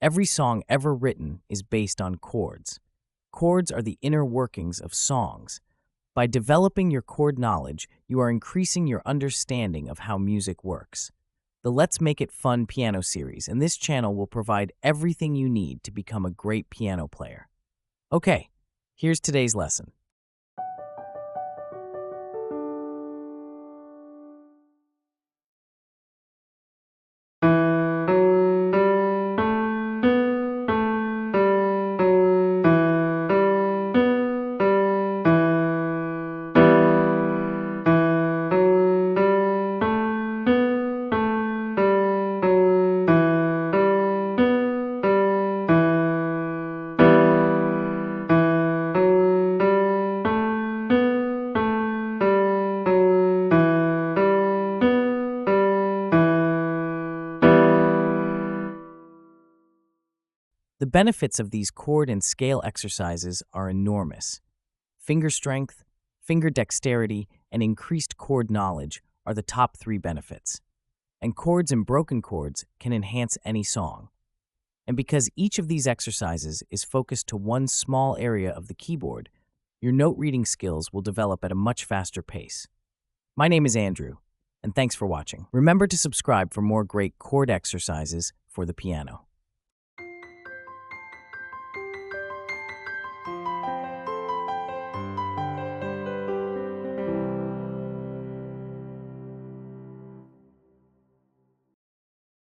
Every song ever written is based on chords. Chords are the inner workings of songs. By developing your chord knowledge, you are increasing your understanding of how music works. The Let's Make It Fun piano series and this channel will provide everything you need to become a great piano player. Okay, here's today's lesson. The benefits of these chord and scale exercises are enormous. Finger strength, finger dexterity, and increased chord knowledge are the top 3 benefits. And chords and broken chords can enhance any song. And because each of these exercises is focused to one small area of the keyboard, your note reading skills will develop at a much faster pace. My name is Andrew, and thanks for watching. Remember to subscribe for more great chord exercises for the piano.